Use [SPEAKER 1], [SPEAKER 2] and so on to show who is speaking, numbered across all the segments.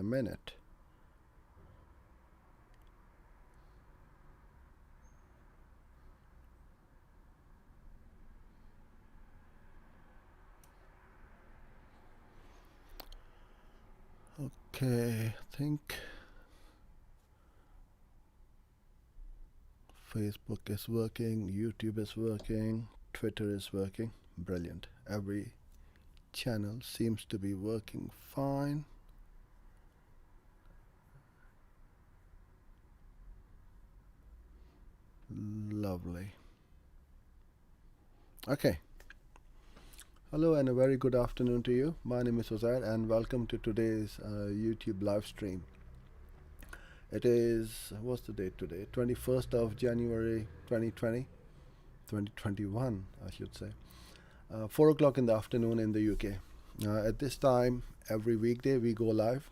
[SPEAKER 1] minute. Okay, I think Facebook is working, YouTube is working, Twitter is working. Brilliant. Every channel seems to be working fine. Lovely. Okay. Hello and a very good afternoon to you. My name is Uzair and welcome to today's YouTube live stream. It is, what's the date today? 21st of January 2021, I should say. 4 o'clock in the afternoon in the UK. At this time, every weekday we go live,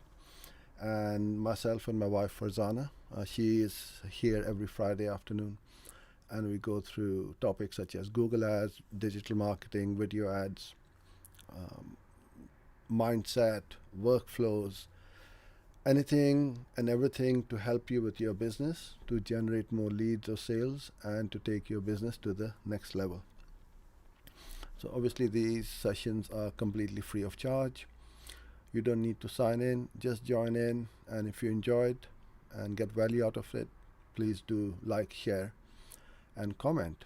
[SPEAKER 1] and myself and my wife Farzana, she is here every Friday afternoon, and we go through topics such as Google Ads, digital marketing, video ads, mindset, workflows, anything and everything to help you with your business, to generate more leads or sales, and to take your business to the next level. So obviously these sessions are completely free of charge. You don't need to sign in, just join in, and if you enjoyed and get value out of it, please do like, share, and comment.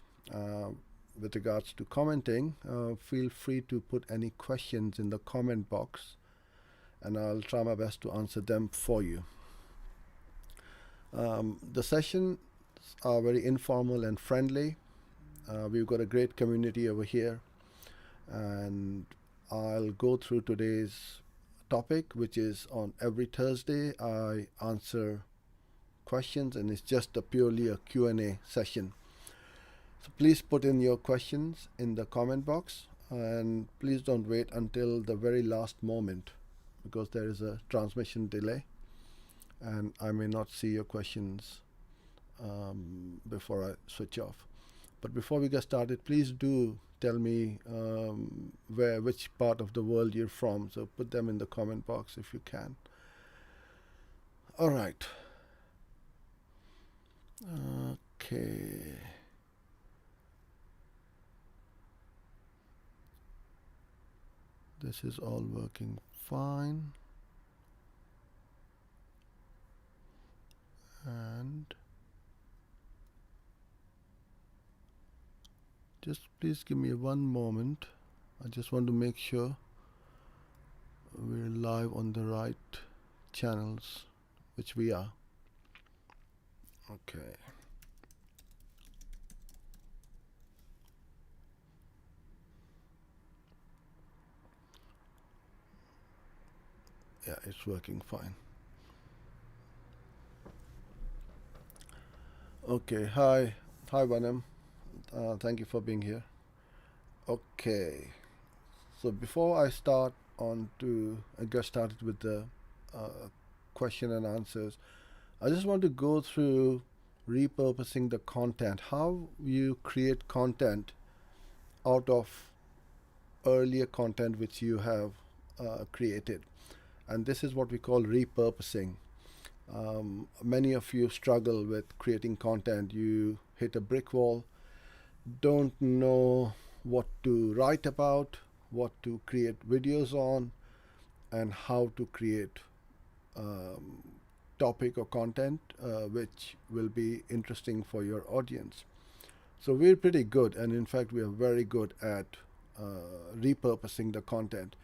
[SPEAKER 1] With regards to commenting, feel free to put any questions in the comment box, and I'll try my best to answer them for you. The sessions are very informal and friendly. We've got a great community over here, and I'll go through today's topic, which is on every Thursday I answer questions, and it's just purely a Q&A session. So please put in your questions in the comment box, and please don't wait until the very last moment, because there is a transmission delay and I may not see your questions before I switch off. But before we get started, please do tell me which part of the world you're from. So put them in the comment box if you can. All right. Okay. This is all working fine. And just please give me one moment. I just want to make sure we're live on the right channels, which we are. Okay. Yeah, it's working fine. Okay, hi Vanam. Thank you for being here. Okay, so before I start get started with the question and answers, I just want to go through repurposing the content, how you create content out of earlier content which you have created. And this is what we call repurposing. Many of you struggle with creating content. You hit a brick wall, don't know what to write about, what to create videos on, and how to create topic or content which will be interesting for your audience. So we're pretty good, and in fact we are very good at repurposing the content.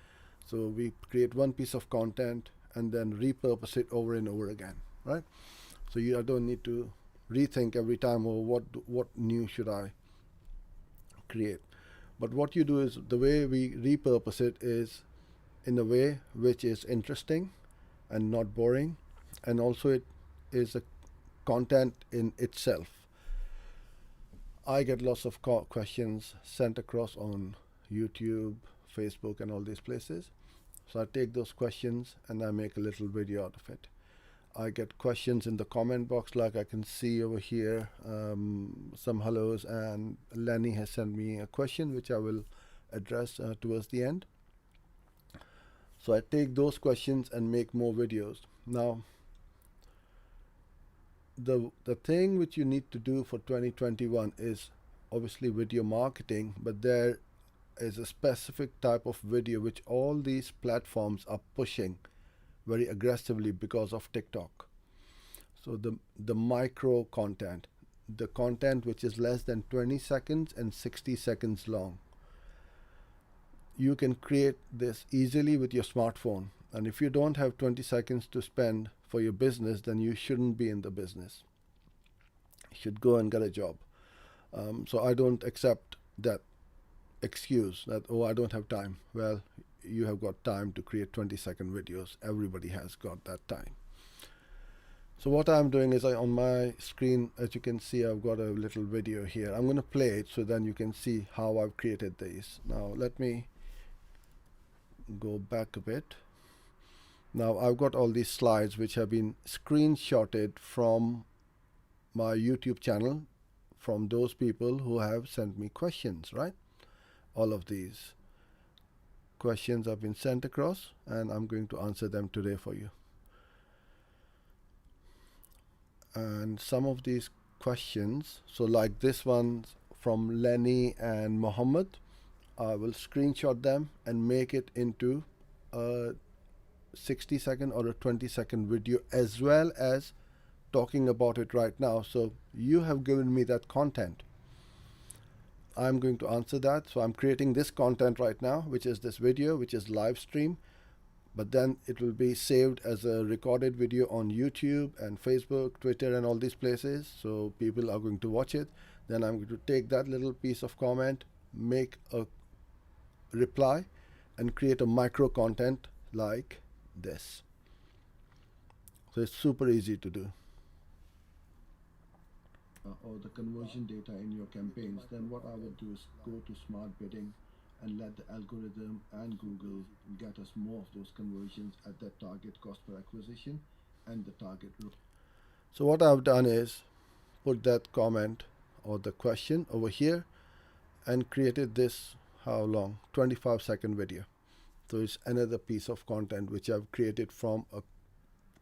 [SPEAKER 1] So we create one piece of content and then repurpose it over and over again, right? So I don't need to rethink every time, or what new should I create. But what you do is, the way we repurpose it is in a way which is interesting and not boring, and also it is a content in itself. I get lots of questions sent across on YouTube, Facebook, and all these places. So I take those questions and I make a little video out of it. I get questions in the comment box, like I can see over here, some hellos, and Lenny has sent me a question which I will address towards the end. So I take those questions and make more videos. Now, the thing which you need to do for 2021 is obviously video marketing, but there is a specific type of video which all these platforms are pushing very aggressively because of TikTok. So the micro content, the content which is less than 20 seconds and 60 seconds long. You can create this easily with your smartphone. And if you don't have 20 seconds to spend for your business, then you shouldn't be in the business. You should go and get a job. So I don't accept that excuse that, oh, I don't have time. Well, you have got time to create 20-second videos. Everybody has got that time. So what I'm doing is on my screen, as you can see, I've got a little video here. I'm going to play it so then you can see how I've created these. Now let me go back a bit. Now I've got all these slides which have been screenshotted from my YouTube channel from those people who have sent me questions, right? All of these questions have been sent across and I'm going to answer them today for you. And some of these questions, so like this one from Lenny and Mohammed, I will screenshot them and make it into a 60-second or a 20-second video, as well as talking about it right now. So you have given me that content. I'm going to answer that. So I'm creating this content right now, which is this video, which is live stream, but then it will be saved as a recorded video on YouTube and Facebook, Twitter, and all these places. So people are going to watch it. Then I'm going to take that little piece of comment, make a reply, and create a micro content like this. So it's super easy to do. Or the conversion data in your campaigns, then what I would do is go to smart bidding and let the algorithm and Google get us more of those conversions at that target cost per acquisition and the target. So what I've done is put that comment or the question over here and created this, how long? 25-second video. So it's another piece of content which I've created from a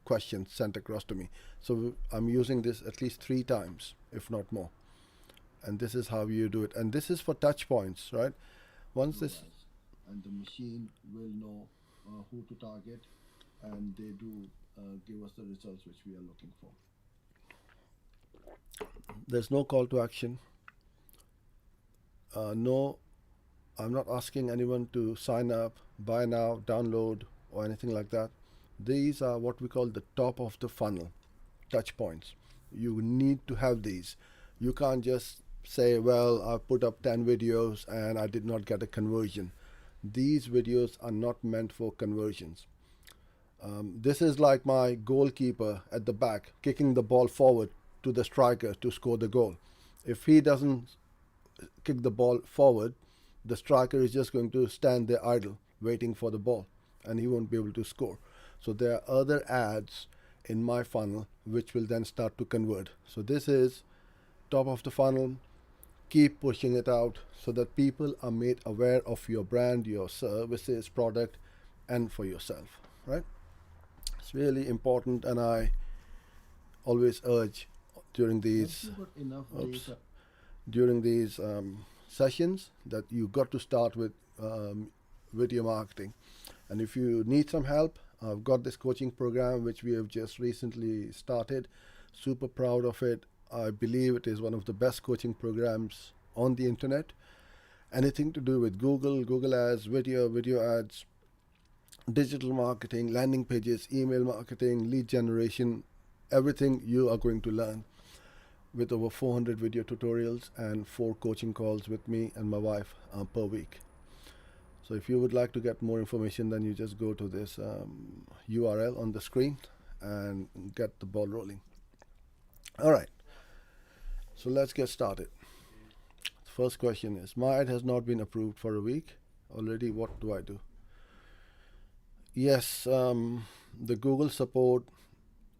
[SPEAKER 1] question sent across to me. So I'm using this at least 3 times, if not more. And this is how you do it. And this is for touch points, right? Once this, and the machine will know who to target, and they do give us the results which we are looking for. There's no call to action. No, I'm not asking anyone to sign up, buy now, download, or anything like that. These are what we call the top of the funnel touch points. You need to have these. You can't just say, well, I put up 10 videos and I did not get a conversion. These videos are not meant for conversions. This is like my goalkeeper at the back kicking the ball forward to the striker to score the goal. If he doesn't kick the ball forward, the striker is just going to stand there idle waiting for the ball and he won't be able to score. So there are other ads in my funnel which will then start to convert. So this is top of the funnel. Keep pushing it out so that people are made aware of your brand, your services, product, and for yourself, right? It's really important, and I always urge during these sessions that you got to start with video marketing. And if you need some help, I've got this coaching program which we have just recently started. Super proud of it. I believe it is one of the best coaching programs on the internet. Anything to do with Google ads, video ads, digital marketing, landing pages, email marketing, lead generation, everything you are going to learn with over 400 video tutorials and 4 coaching calls with me and my wife per week. So if you would like to get more information, then you just go to this URL on the screen and get the ball rolling. All right. So let's get started. The first question is, my ad has not been approved for a week already. What do I do? Yes, the Google support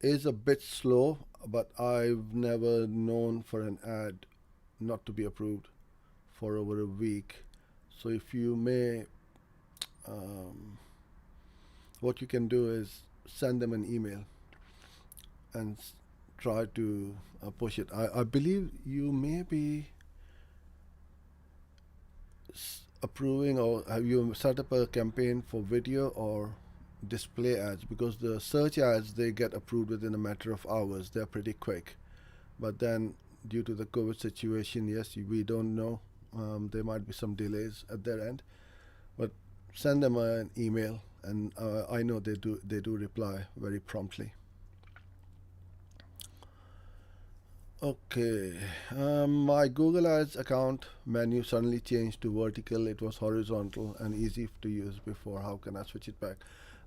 [SPEAKER 1] is a bit slow, but I've never known for an ad not to be approved for over a week. So if you may, what you can do is send them an email and try to push it. I believe you may be approving, or have you set up a campaign for video or display ads, because the search ads, they get approved within a matter of hours. They're pretty quick. But then due to the COVID situation, yes, we don't know. There might be some delays at their end, but send them an email, and I know they do reply very promptly. Okay, my Google Ads account menu suddenly changed to vertical. It was horizontal and easy to use before. How can I switch it back?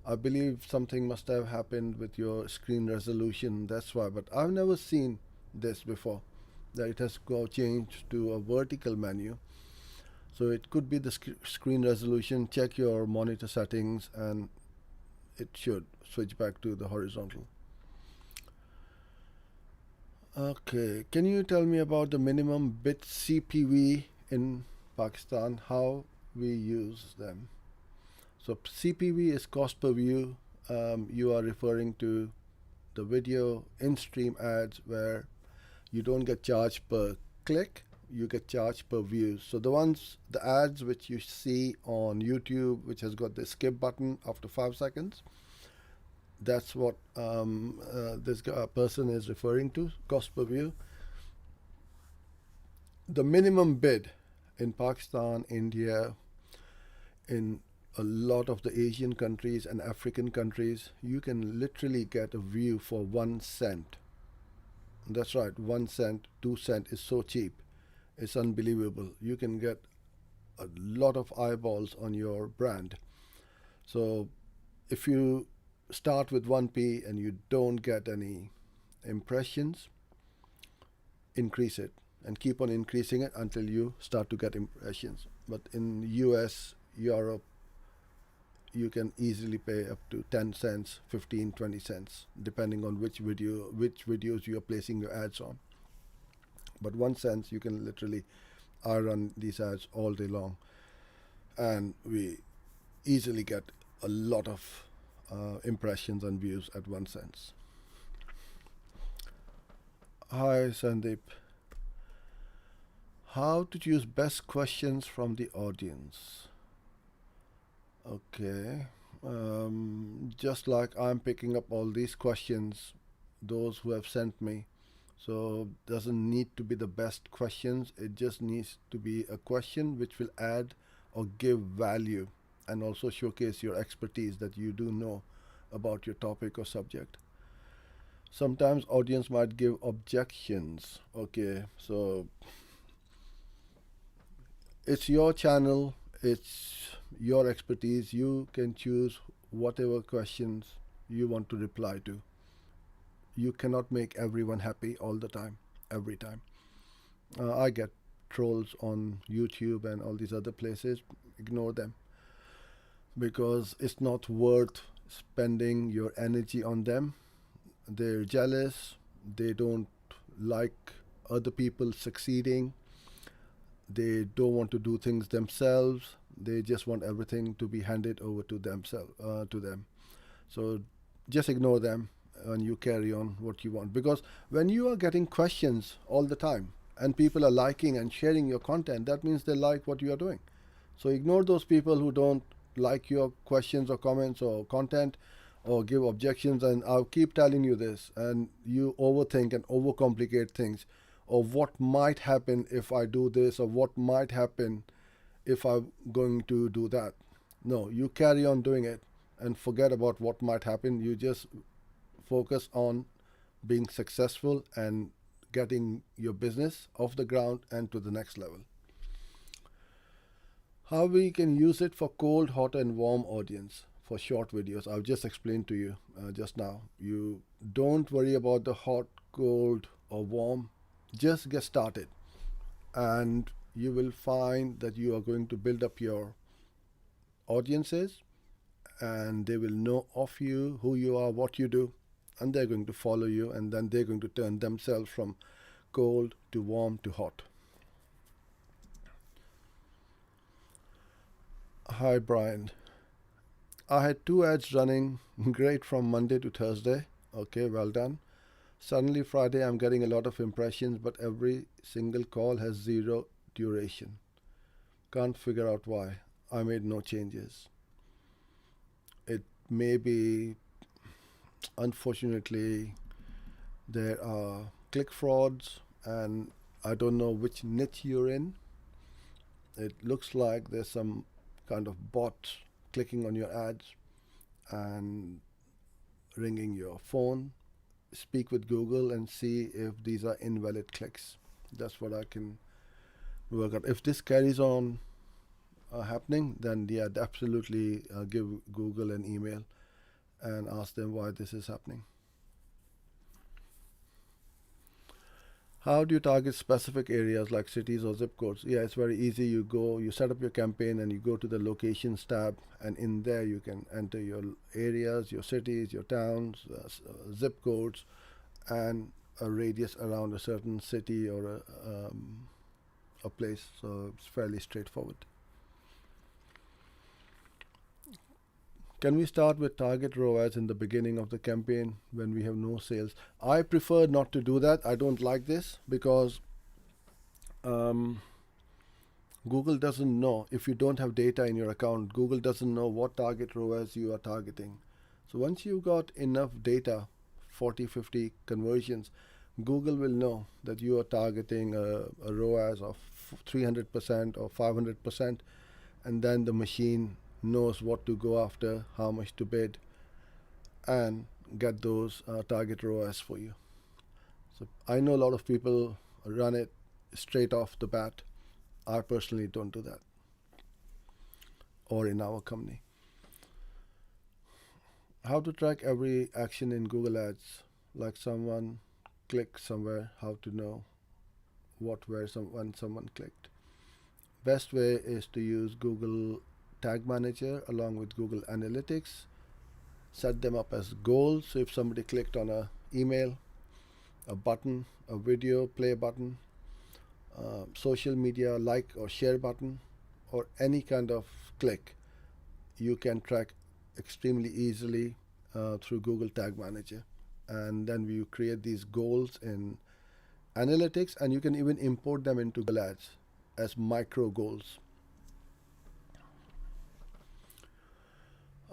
[SPEAKER 1] I believe something must have happened with your screen resolution. That's why. But I've never seen this before, that it has changed to a vertical menu. So it could be the screen resolution. Check your monitor settings, and it should switch back to the horizontal. Okay, can you tell me about the minimum bit CPV in Pakistan, how we use them? So CPV is cost per view. You are referring to the video in-stream ads where you don't get charged per click, you get charged per view. So the ads which you see on YouTube, which has got the skip button after 5 seconds, that's what this person is referring to, cost per view. The minimum bid in Pakistan, India, in a lot of the Asian countries and African countries, you can literally get a view for 1 cent. That's right, 1 cent, 2 cent is so cheap. It's unbelievable. You can get a lot of eyeballs on your brand. So if you start with 1p and you don't get any impressions, increase it and keep on increasing it until you start to get impressions. But in US, Europe, you can easily pay up to 10 cents, 15, 20 cents, depending on which videos you are placing your ads on. But 1 cent, you can literally, I run these ads all day long, and we easily get a lot of impressions and views at 1 cent. Hi Sandeep. How to choose best questions from the audience? Okay. Just like I'm picking up all these questions, those who have sent me. So doesn't need to be the best questions. It just needs to be a question which will add or give value, and also showcase your expertise that you do know about your topic or subject. Sometimes audience might give objections. Okay, so it's your channel, it's your expertise. You can choose whatever questions you want to reply to. You cannot make everyone happy all the time, every time. I get trolls on YouTube and all these other places. Ignore them, because it's not worth spending your energy on them. They're jealous, they don't like other people succeeding, they don't want to do things themselves, they just want everything to be handed over to them. So just ignore them and you carry on what you want, because when you are getting questions all the time and people are liking and sharing your content, that means they like what you are doing. So ignore those people who don't like your questions or comments or content, or give objections. And I'll keep telling you this, and you overthink and overcomplicate things, or what might happen if I do this, or what might happen if I'm going to do that. No, you carry on doing it and forget about what might happen. You just focus on being successful and getting your business off the ground and to the next level. How we can use it for cold, hot and warm audience for short videos. I've just explained to you just now. You don't worry about the hot, cold or warm. Just get started and you will find that you are going to build up your audiences, and they will know of you, who you are, what you do, and they're going to follow you, and then they're going to turn themselves from cold to warm to hot. Hi Brian. I had 2 ads running great from Monday to Thursday. Okay, well done. Suddenly Friday I'm getting a lot of impressions, but every single call has zero duration. Can't figure out why. I made no changes. It may be, unfortunately, there are click frauds, and I don't know which niche you're in. It looks like there's some kind of bot clicking on your ads and ringing your phone. Speak with Google and see if these are invalid clicks. That's what I can work out. If this carries on happening, then yeah, absolutely give Google an email and ask them why this is happening. How do you target specific areas like cities or zip codes? Yeah, it's very easy. You set up your campaign and you go to the locations tab, and in there you can enter your areas, your cities, your towns, zip codes, and a radius around a certain city or a place. So it's fairly straightforward. Can we start with target ROAS in the beginning of the campaign when we have no sales? I prefer not to do that. I don't like this because um, Google doesn't know. If you don't have data in your account, Google doesn't know what target ROAS you are targeting. So once you've got enough data, 40, 50 conversions, Google will know that you are targeting a ROAS of 300% or 500%, and then the machine knows what to go after, how much to bid, and get those target ROAS for you. So I know a lot of people run it straight off the bat. I personally don't do that, or in our company. How to track every action in Google Ads, like someone clicked somewhere, how to know when someone clicked. Best way is to use Google Tag Manager along with Google Analytics. Set them up as goals. So if somebody clicked on a email, a button, a video play button, social media like or share button, or any kind of click, you can track extremely easily through Google Tag Manager. And then we create these goals in Analytics, and you can even import them into Google Ads as micro goals.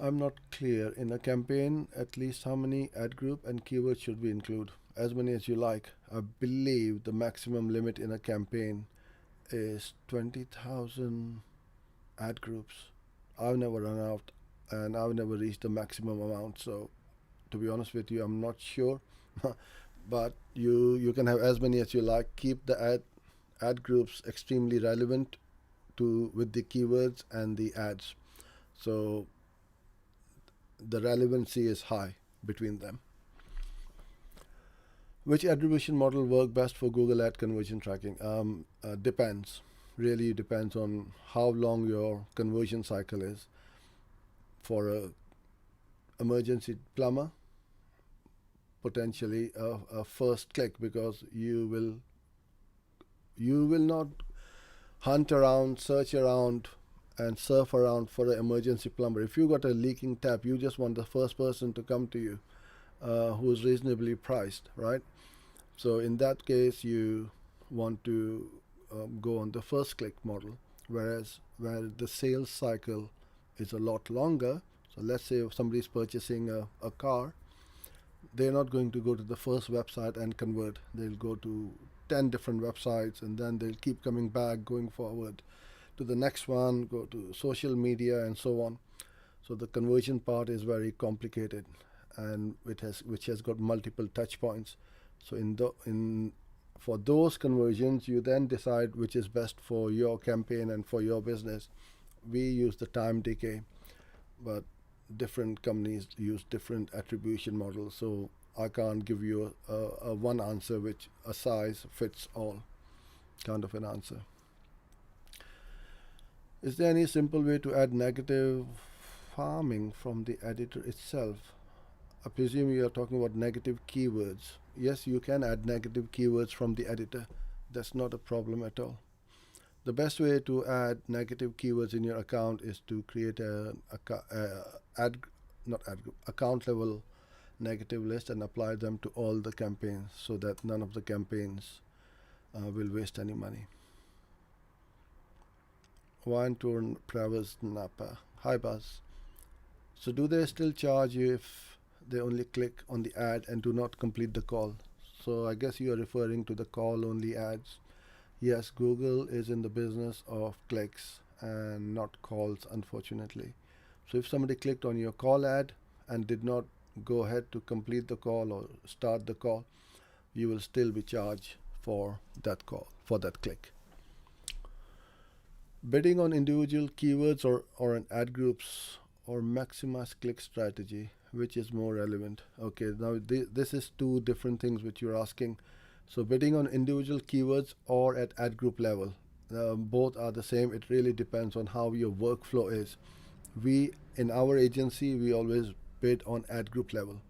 [SPEAKER 1] I'm not clear. In a campaign, at least how many ad group and keywords should we include? As many as you like. I believe the maximum limit in a campaign is 20,000 ad groups. I've never run out, and I've never reached the maximum amount. So, to be honest with you, I'm not sure. But you can have as many as you like. Keep the ad groups extremely relevant to with the keywords and the ads. So the relevancy is high between them. Which attribution model work best for Google Ad conversion tracking? Depends. Really depends on how long your conversion cycle is. For a emergency plumber, potentially a first click, because you will not hunt around, search around, and surf around for an emergency plumber. If you got a leaking tap, you just want the first person to come to you who is reasonably priced, right? So in that case, you want to go on the first click model, whereas where the sales cycle is a lot longer. So let's say if somebody is purchasing a car, they're not going to go to the first website and convert. They'll go to 10 different websites, and then they'll keep coming back, going forward to the next one, go to social media, and so on. So the conversion part is very complicated, and which has got multiple touch points. So for those conversions, you then decide which is best for your campaign and for your business. We use the time decay, but different companies use different attribution models. So I can't give you a one answer which a size fits all kind of an answer. Is there any simple way to add negative farming from the editor itself? I presume you are talking about negative keywords. Yes, you can add negative keywords from the editor. That's not a problem at all. The best way to add negative keywords in your account is to create account level negative list and apply them to all the campaigns so that none of the campaigns will waste any money. Wine Tour Travels Napa. Hi Buzz. So do they still charge you if they only click on the ad and do not complete the call? So I guess you are referring to the call only ads. Yes, Google is in the business of clicks and not calls, unfortunately. So if somebody clicked on your call ad and did not go ahead to complete the call or start the call, you will still be charged for that call, for that click. Bidding on individual keywords or an ad groups or maximize click strategy, which is more relevant? Okay, now this is two different things which you're asking. So bidding on individual keywords or at ad group level, both are the same. It really depends on how your workflow is. We, in our agency, we always bid on ad group level.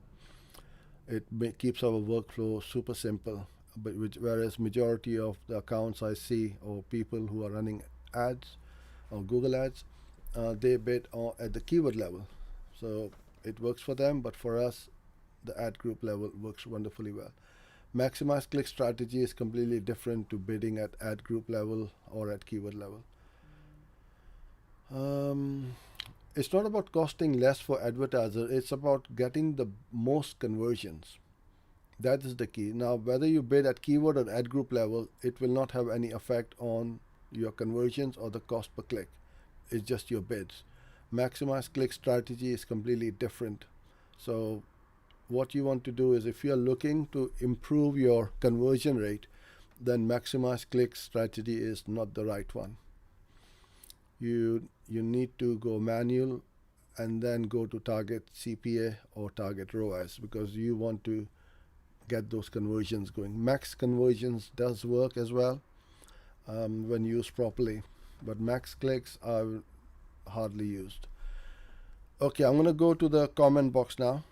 [SPEAKER 1] It keeps our workflow super simple. But whereas majority of the accounts I see or people who are running ads or Google ads, they bid at the keyword level. So it works for them, but for us, the ad group level works wonderfully well. Maximize click strategy is completely different to bidding at ad group level or at keyword level. It's not about costing less for advertiser. It's about getting the most conversions. That is the key. Now, whether you bid at keyword or ad group level, it will not have any effect on your conversions or the cost per click. It's just your bids. Maximize click strategy is completely different. So what you want to do is, if you're looking to improve your conversion rate, then maximize click strategy is not the right one. You need to go manual and then go to target CPA or target ROAS, because you want to get those conversions going. Max conversions does work as well when used properly, but max clicks are hardly used. Okay, I'm going to go to the comment box now.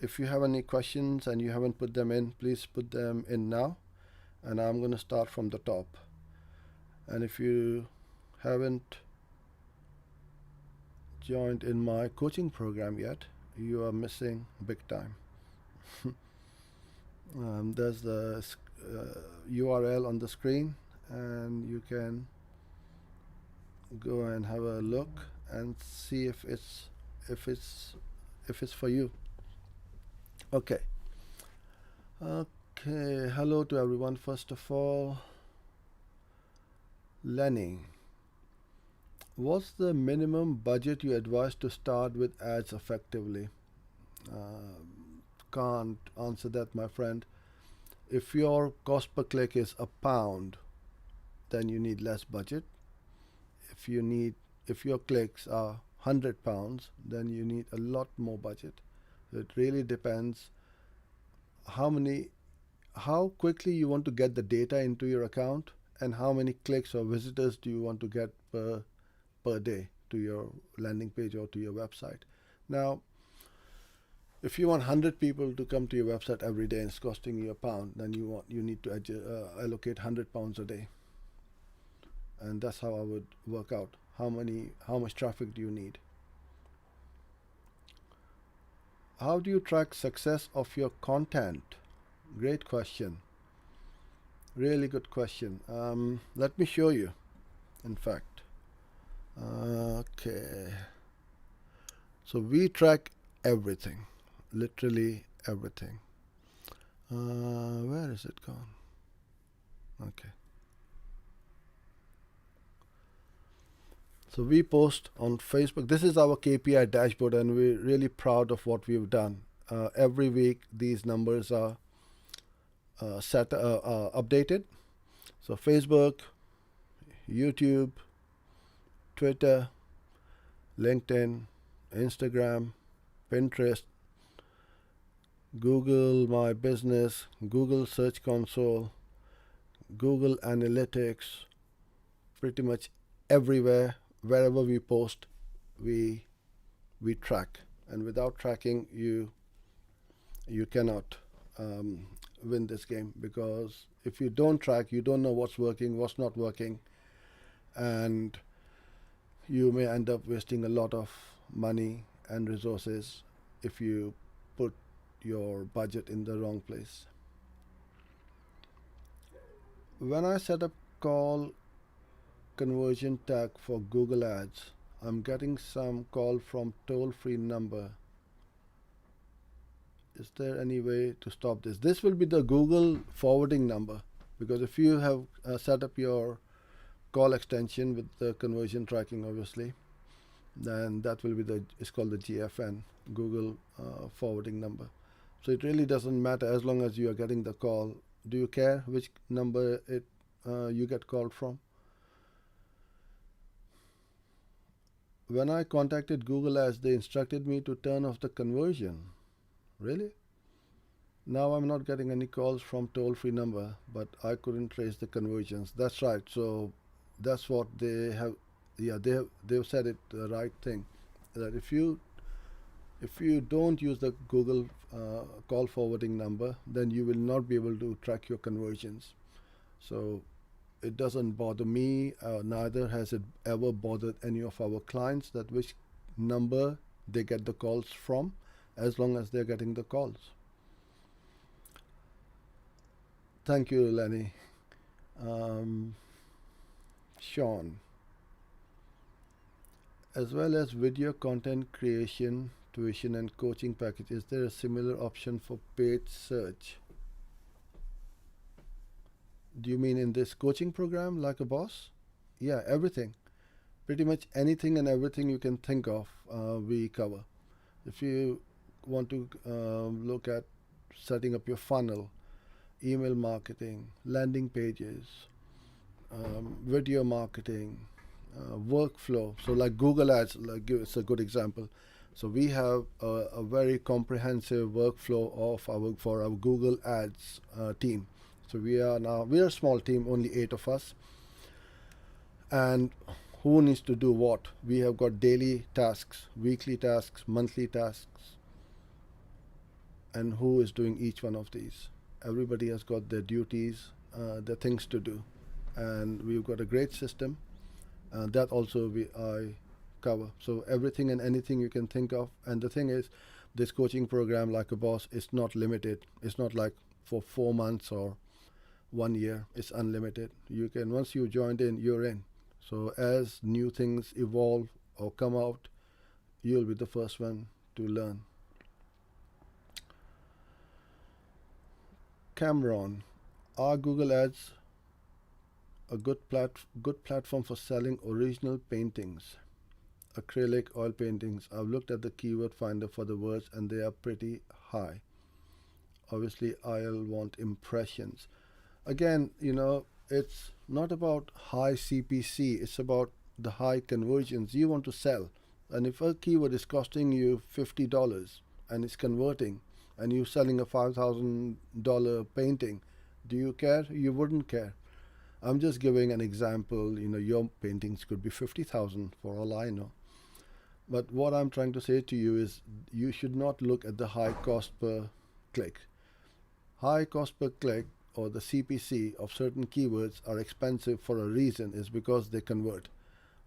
[SPEAKER 1] If you have any questions and you haven't put them in, please put them in now. And I'm going to start from the top. And if you haven't joined in my coaching program yet, you are missing big time. There's the URL on the screen, and you can go and have a look and see if it's for you. Okay. Hello to everyone. First of all, Lenny, what's the minimum budget you advise to start with ads effectively? Can't answer that, my friend. If your cost per click is £1, then you need less budget. If your clicks are £100, then you need a lot more budget. So it really depends how quickly you want to get the data into your account and how many clicks or visitors do you want to get per day to your landing page or to your website. Now, if you want 100 people to come to your website every day and it's costing you £1, then you need to allocate £100 a day. And that's how I would work out how much traffic do you need. How do you track success of your content? Great question. Really good question. Let me show you, in fact. Okay. So we track everything, literally everything. Where is it gone? Okay. So we post on Facebook. This is our KPI dashboard, and we're really proud of what we've done. Every week, these numbers are updated. So Facebook, YouTube, Twitter, LinkedIn, Instagram, Pinterest, Google My Business, Google Search Console, Google Analytics, pretty much everywhere, wherever we post, we track. And without tracking, you cannot win this game, because if you don't track, you don't know what's working, what's not working, and you may end up wasting a lot of money and resources if you put your budget in the wrong place. When I set up call conversion tag for Google Ads, I'm getting some call from toll-free number. Is there any way to stop this? This will be the Google forwarding number, because if you have set up your call extension with the conversion tracking, obviously, then that will be it's called the GFN, Google forwarding number. So it really doesn't matter as long as you are getting the call. Do you care which number you get called from? When I contacted Google Ads, they instructed me to turn off the conversion. Really? Now I'm not getting any calls from toll-free number, but I couldn't trace the conversions. That's right. So that's what they have. Yeah, they've said it the right thing, that if you don't use the Google call forwarding number, then you will not be able to track your conversions. So it doesn't bother me, neither has it ever bothered any of our clients, that which number they get the calls from, as long as they're getting the calls. Thank you, Lenny. Sean. As well as video content creation, tuition and coaching package, is there a similar option for paid search? Do you mean in this coaching program, like a boss? Yeah, everything. Pretty much anything and everything you can think of, we cover. If you want to look at setting up your funnel, email marketing, landing pages, video marketing, workflow. So like Google Ads, it's a good example. So we have a very comprehensive workflow for our Google Ads team. So we are a small team, only 8 of us. And who needs to do what? We have got daily tasks, weekly tasks, monthly tasks, and who is doing each one of these? Everybody has got their duties, their things to do, and we've got a great system. That also I cover. So everything and anything you can think of. And the thing is, this coaching program, like a boss, is not limited. It's not like for 4 months or 1 year. It's unlimited. You can, once you joined in, you're in. So as new things evolve or come out, you'll be the first one to learn. Cameron, are Google Ads a good platform for selling original paintings, acrylic, oil paintings? I've looked at the keyword finder for the words and they are pretty high. Obviously, I'll want impressions. Again, it's not about high CPC, it's about the high conversions you want to sell. And if a keyword is costing you $50 and it's converting, and you're selling a $5,000 painting, do you care? You wouldn't care. I'm just giving an example. Your paintings could be 50,000 for all I know. But what I'm trying to say to you is you should not look at the high cost per click. High cost per click, or the CPC of certain keywords, are expensive for a reason, is because they convert.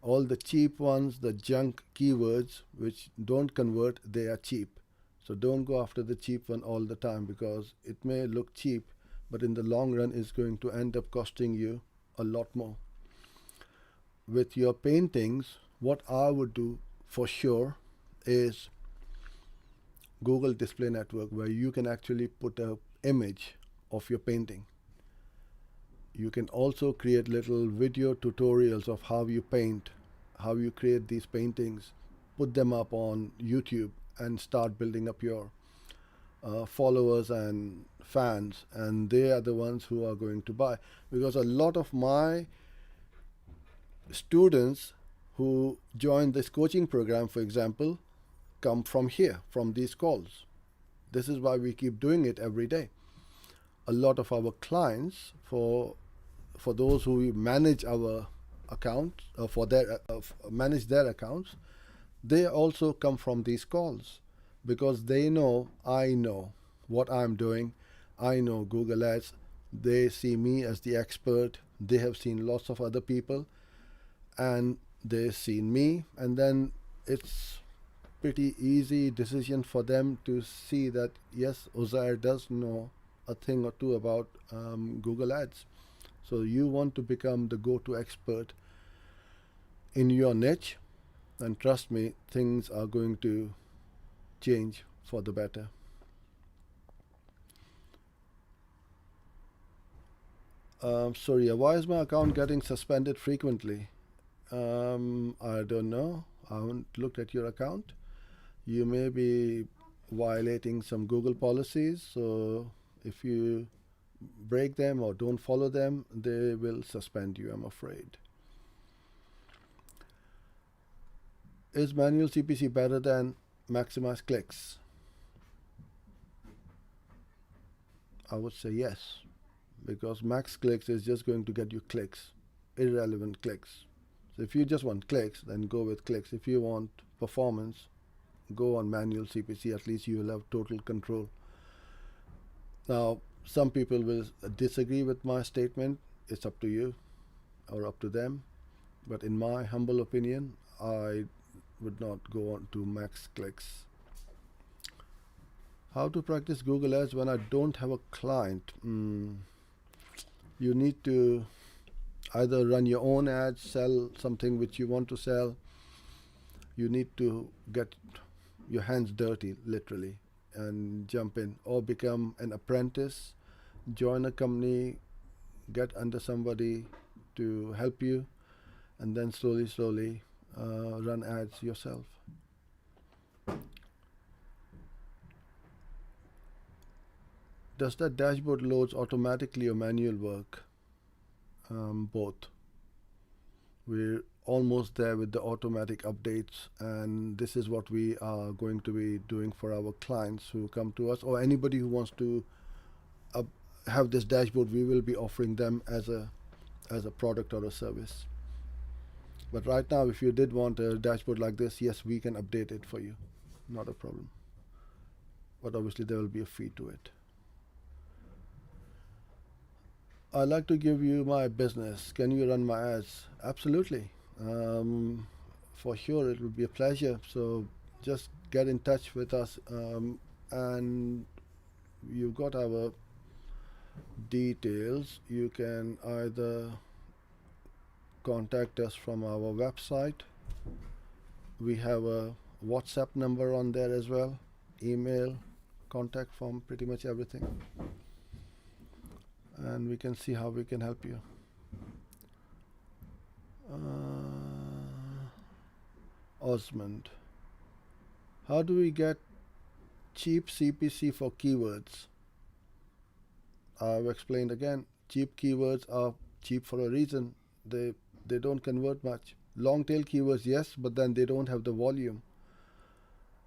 [SPEAKER 1] All the cheap ones, the junk keywords which don't convert, they are cheap. So don't go after the cheap one all the time, because it may look cheap, but in the long run it's going to end up costing you a lot more. With your paintings, what I would do for sure is Google Display Network, where you can actually put an image of your painting. You can also create little video tutorials of how you paint, how you create these paintings, put them up on YouTube, and start building up your followers and fans, and they are the ones who are going to buy. Because a lot of my students who join this coaching program, for example, come from here, from these calls. This is why we keep doing it every day. A lot of our clients, for those who manage our account, manage their accounts, they also come from these calls, because they know I know what I'm doing. I know Google Ads. They see me as the expert. They have seen lots of other people, and they've seen me, and then it's pretty easy decision for them to see that yes, Uzair does know a thing or two about Google Ads. So you want to become the go-to expert in your niche, and trust me, things are going to change for the better. Sorry, why is my account getting suspended frequently? I don't know. I haven't looked at your account. You may be violating some Google policies, so if you break them or don't follow them, they will suspend you, I'm afraid. Is manual CPC better than maximize clicks? I would say yes, because max clicks is just going to get you clicks, irrelevant clicks. So if you just want clicks, then go with clicks. If you want performance, go on manual CPC. At least you will have total control. Now, some people will disagree with my statement. It's up to you or up to them. But in my humble opinion, I would not go on to max clicks. How to practice Google Ads when I don't have a client? You need to either run your own ads, sell something which you want to sell. You need to get your hands dirty, literally, and jump in, or become an apprentice, join a company, get under somebody to help you, and then slowly run ads yourself. Does that dashboard loads automatically or manual work? Both. We're almost there with the automatic updates, and this is what we are going to be doing for our clients who come to us, or anybody who wants to have this dashboard. We will be offering them as a product or a service. But right now, if you did want a dashboard like this, yes, we can update it for you, not a problem. But obviously there will be a fee to it. I'd like to give you my business. Can you run my ads? Absolutely. For sure, it will be a pleasure. So just get in touch with us, and you've got our details. You can either contact us from our website. We have a WhatsApp number on there as well, email, contact form, pretty much everything. And we can see how we can help you. Osmond, how do we get cheap CPC for keywords? I've explained again, cheap keywords are cheap for a reason. They don't convert much. Long tail keywords, yes, but then they don't have the volume.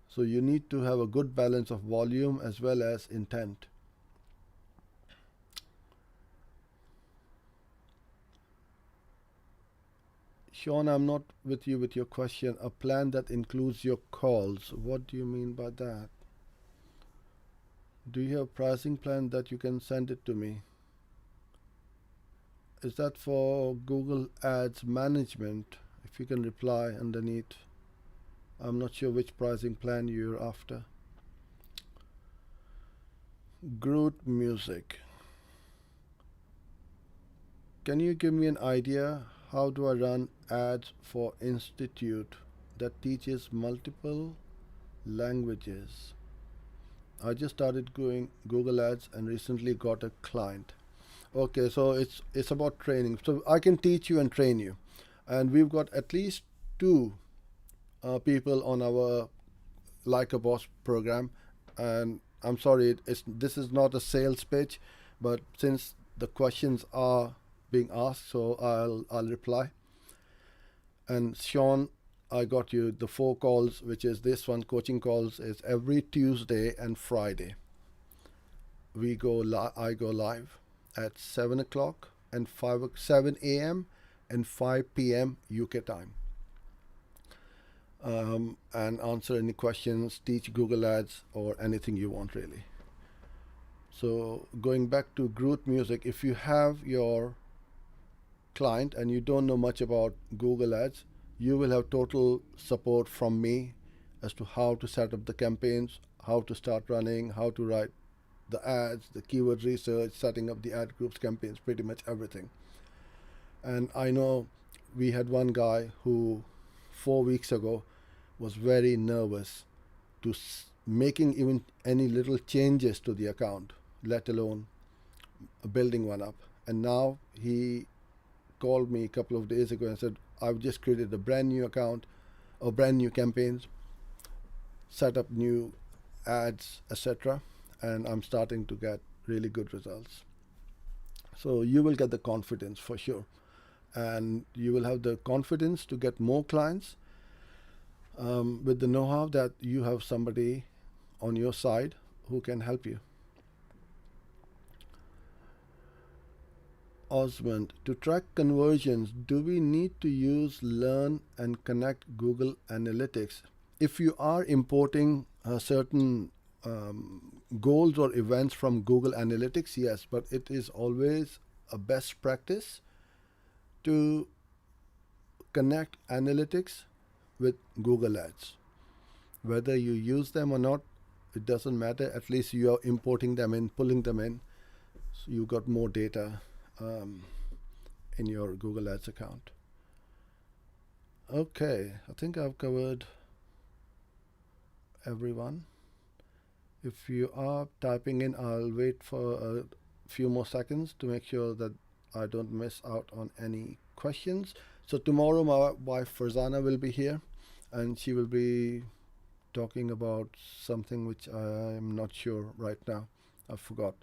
[SPEAKER 1] So you need to have a good balance of volume as well as intent. Sean, I'm not with you with your question. A plan that includes your calls. What do you mean by that? Do you have a pricing plan that you can send it to me? Is that for Google Ads management? If you can reply underneath. I'm not sure which pricing plan you're after. Groot Music. Can you give me an idea? How do I run ads for institute that teaches multiple languages? I just started doing Google Ads and recently got a client. Okay, so it's about training. So I can teach you and train you, and we've got at least 2 people on our Like a Boss program. And I'm sorry, this is not a sales pitch, but since the questions are being asked, so I'll reply. And Sean, I got you the 4 calls, which is this one. Coaching calls is every Tuesday and Friday. I go live at 7 o'clock and 7 a.m. and 5 p.m. UK time, and answer any questions, teach Google Ads, or anything you want, really. So going back to Groot Music, if you have your client and you don't know much about Google Ads, you will have total support from me. as to how to set up the campaigns, how to start running, how to write the ads, the keyword research, setting up the ad groups, campaigns, pretty much everything. And I know we had one guy who 4 weeks ago was very nervous to making even any little changes to the account, let alone building one up. And now he called me a couple of days ago and said, I've just created a brand new account or brand new campaigns, set up new ads, etc. And I'm starting to get really good results. So you will get the confidence for sure. And you will have the confidence to get more clients with the know-how that you have somebody on your side who can help you. Osmond, to track conversions, do we need to use Learn and Connect Google Analytics? If you are importing certain goals or events from Google Analytics, yes, but it is always a best practice to connect analytics with Google Ads. Whether you use them or not, it doesn't matter. At least you are importing them in, pulling them in, so you got more data in your Google Ads account. Okay, I think I've covered everyone. If you are typing in, I'll wait for a few more seconds to make sure that I don't miss out on any questions. So tomorrow my wife Farzana will be here, and she will be talking about something which I am not sure right now. I forgot.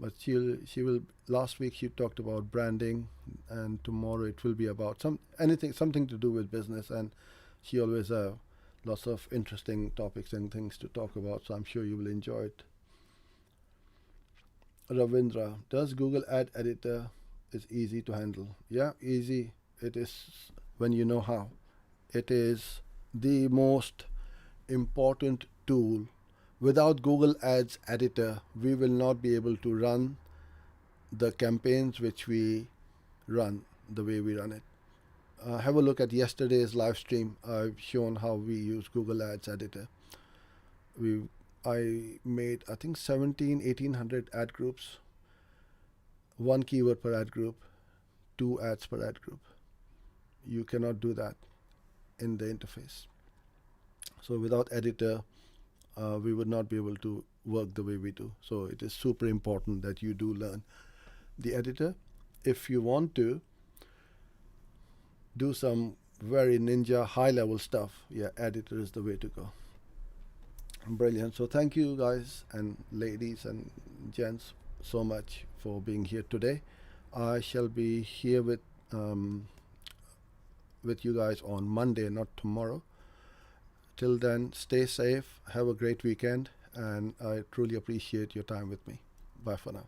[SPEAKER 1] But she will. Last week she talked about branding, and tomorrow it will be about something to do with business. And she always has lots of interesting topics and things to talk about. So I'm sure you will enjoy it. Ravindra, does Google Ad Editor is easy to handle? Yeah, easy. It is when you know how. It is the most important tool. Without Google Ads Editor, we will not be able to run the campaigns which we run the way we run it. Have a look at yesterday's live stream. I've shown how we use Google Ads Editor. I made, I think, 1,800 ad groups, one keyword per ad group, 2 ads per ad group. You cannot do that in the interface. So without editor, we would not be able to work the way we do. So it is super important that you do learn the editor. If you want to do some very ninja high level stuff, yeah, editor is the way to go. Brilliant. So thank you guys and ladies and gents so much for being here today. I shall be here with you guys on Monday, not tomorrow. Till then, stay safe, have a great weekend, and I truly appreciate your time with me. Bye for now.